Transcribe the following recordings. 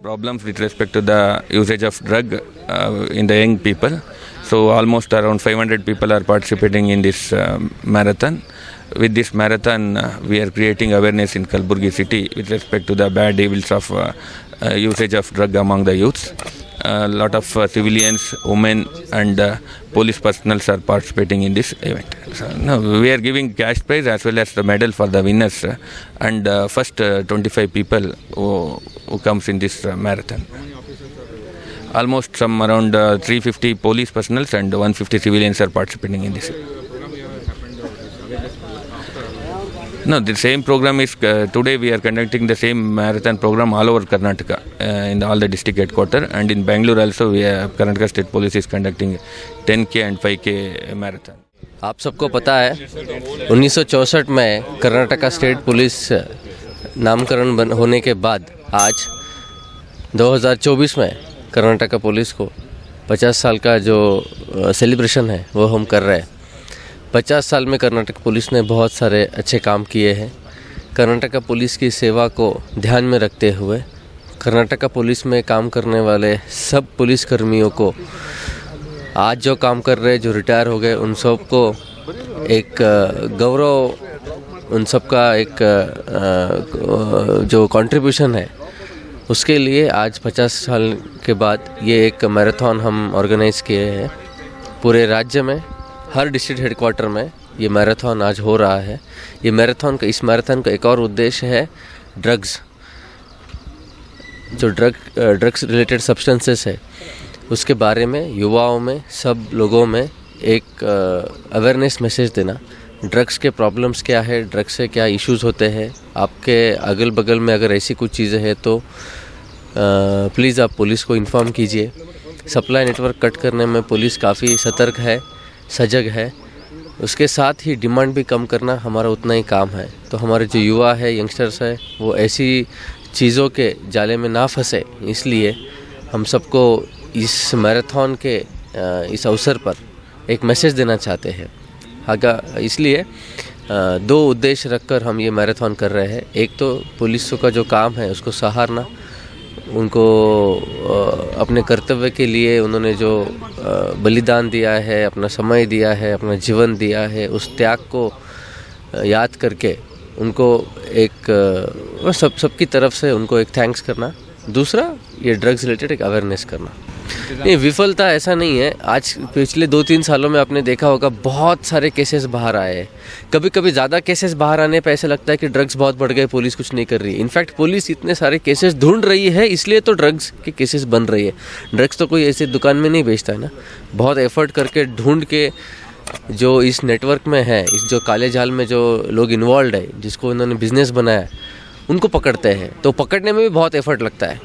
problems with respect to the usage of drug in the young people. So almost around 500 people are participating in this marathon. With this marathon, we are creating awareness in Kalaburagi city with respect to the bad evils of usage of drug among the youths. A lot of civilians, women and police personnel are participating in this event. So, no, we are giving cash prize as well as the medal for the winners and first 25 people who comes in this marathon. Almost some around 350 police personnel and 150 civilians are participating in this. No, the same program is today we are conducting the same marathon program all over Karnataka in all the district headquarters, and in Bangalore also Karnataka State Police is conducting 10K and 5K marathon. आप सबको पता है 1964 में Karnataka state police नामकरण होने के बाद आज 2024 में कर्नाटका पुलिस को 50 साल का जो सेलिब्रेशन है वो हम कर रहे हैं। 50 साल में कर्नाटक पुलिस ने बहुत सारे अच्छे काम किए हैं। कर्नाटका पुलिस की सेवा को ध्यान में रखते हुए कर्नाटका पुलिस में काम करने वाले सब पुलिस कर्मियों को आज जो काम कर रहे जो रिटायर हो गए उन सब को एक गौरव, उन सब का एक जो कंट्रीब्यूशन है उसके लिए आज 50 साल के बाद ये एक मैराथन हम ऑर्गेनाइज़ किए हैं। पूरे राज्य में हर डिस्ट्रिक्ट हेडक्वार्टर में ये मैराथन आज हो रहा है। ये मैराथन का, इस मैराथन का एक और उद्देश्य है ड्रग्स, जो ड्रग्स रिलेटेड सब्सटेंसेस है उसके बारे में युवाओं में, सब लोगों में एक अवेयरनेस मैसेज देना। ड्रग्स के प्रॉब्लम्स क्या है, ड्रग्स से क्या इश्यूज़ होते हैं, आपके अगल बगल में अगर ऐसी कुछ चीज़ें हैं तो प्लीज़ आप पुलिस को इन्फॉर्म कीजिए। सप्लाई नेटवर्क कट करने में पुलिस काफ़ी सतर्क है, सजग है। उसके साथ ही डिमांड भी कम करना हमारा उतना ही काम है। तो हमारे जो युवा है, यंगस्टर्स है, वो ऐसी चीज़ों के जाले में ना फंसे, इसलिए हम सबको इस मैराथन के इस अवसर पर एक मैसेज देना चाहते हैं। इसलिए दो उद्देश्य रखकर हम ये मैराथन कर रहे हैं। एक तो पुलिसों का जो काम है उसको सहारना, उनको अपने कर्तव्य के लिए उन्होंने जो बलिदान दिया है, अपना समय दिया है, अपना जीवन दिया है, उस त्याग को याद करके उनको एक सबकी तरफ से उनको एक थैंक्स करना। दूसरा ये ड्रग्स रिलेटेड एक अवेयरनेस करना। नहीं, विफलता ऐसा नहीं है। आज पिछले 2-3 सालों में आपने देखा होगा बहुत सारे केसेस बाहर आए हैं। कभी कभी ज़्यादा केसेस बाहर आने पे ऐसा लगता है कि ड्रग्स बहुत बढ़ गए, पुलिस कुछ नहीं कर रही है। इनफैक्ट पुलिस इतने सारे केसेस ढूंढ रही है, इसलिए तो ड्रग्स के केसेस बन रही है। ड्रग्स तो कोई ऐसे दुकान में नहीं बेचता है ना, बहुत एफर्ट करके ढूंढ के जो इस नेटवर्क में है, इस जो काले जाल में जो लोग इन्वॉल्व है, जिसको उन्होंने बिजनेस बनाया, उनको पकड़ते हैं। तो पकड़ने में भी बहुत एफर्ट लगता है,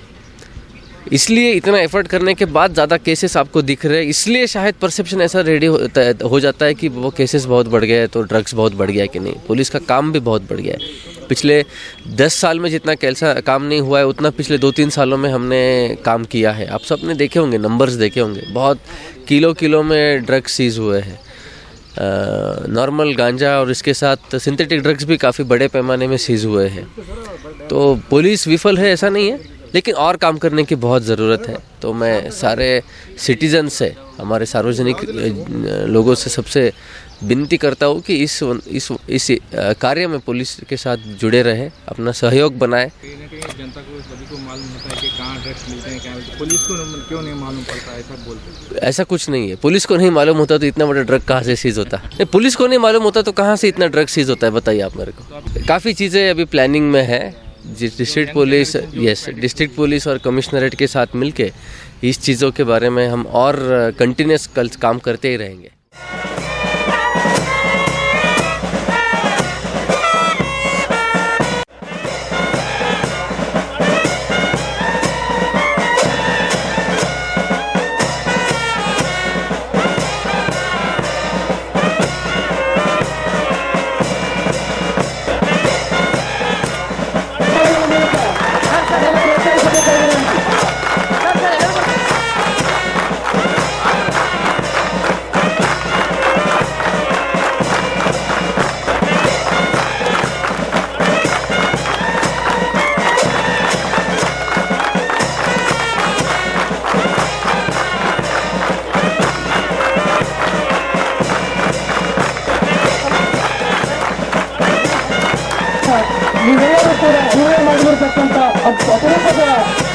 इसलिए इतना एफर्ट करने के बाद ज़्यादा केसेस आपको दिख रहे हैं। इसलिए शायद परसेप्शन ऐसा रेडी हो जाता है कि वो केसेस बहुत बढ़ गए तो ड्रग्स बहुत बढ़ गया कि नहीं। पुलिस का काम भी बहुत बढ़ गया है। पिछले 10 साल में जितना कैसा काम नहीं हुआ है उतना पिछले 2-3 सालों में हमने काम किया है। आप सब ने देखे होंगे, नंबर्स देखे होंगे, बहुत किलो में ड्रग्स सीज हुए हैं। नॉर्मल गांजा और इसके साथ सिंथेटिक ड्रग्स भी काफ़ी बड़े पैमाने में सीज हुए हैं। तो पुलिस विफल है ऐसा नहीं है, लेकिन और काम करने की बहुत ज़रूरत है। तो मैं सारे सिटीजन से, हमारे सार्वजनिक लोगों से सबसे विनती करता हूँ कि इस कार्य में पुलिस के साथ जुड़े रहे, अपना सहयोग बनाए। जनता को, सभी को मालूम होता है कि कहाँ ड्रग्स मिलते हैं, क्या पुलिस को क्यों नहीं मालूम पड़ता, ऐसा बोलते हैं। ऐसा कुछ नहीं है। पुलिस को नहीं मालूम होता तो इतना बड़ा ड्रग कहाँ से सीज होता है? पुलिस को नहीं मालूम होता तो कहाँ से इतना ड्रग सीज होता है, बताइए आप मेरे को। काफ़ी चीज़ें अभी प्लानिंग में है। डिस्ट्रिक्ट पुलिस और कमिश्नरेट के साथ मिलके इस चीज़ों के बारे में हम और कंटिन्यूस काम करते ही रहेंगे।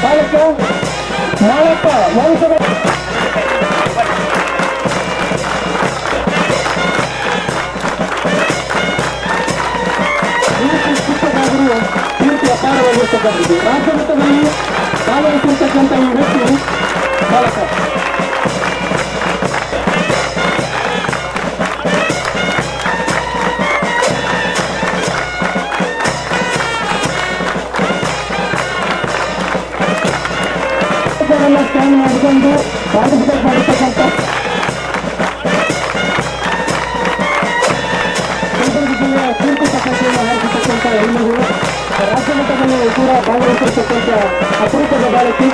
ಬಾಲಕ ಮಾಳಪ್ಪ ವಂಶದ ಶಿಕ್ಷಕರಾದರೂ ಕೀರ್ತಿ ಅಪಾರವಾಗಿರ್ತಕ್ಕಂಥದ್ದು. ರಾಜ್ಯ ಮಟ್ಟದಲ್ಲಿ ಭಾಗವಹಿಸಿರ್ತಕ್ಕಂಥ ಈ ವ್ಯಕ್ತಿ ಬಾಲಕ. ಸ್ಕ್ಯಾನ್ ಮಾಡಿಕೊಂಡು ಪಾರ್ಟಿಸಿಪೇಟ್ ಮಾಡಿರ್ತಕ್ಕಂಥ ಕಲಬುರಗಿ ಜಿಲ್ಲೆಯ ಕೀರ್ತಿ ಪತಾಕೆಯನ್ನು ಹಾರಿಸಿರ್ತಕ್ಕಂಥ ಹೆಣ್ಣುಗಳು ರಾಜ್ಯ ಮಟ್ಟದಲ್ಲಿ ಕೂಡ ಭಾಗವಹಿಸಿರ್ತಕ್ಕಂಥ ಅಪರೂಪದ ಬಾಲಕಿ.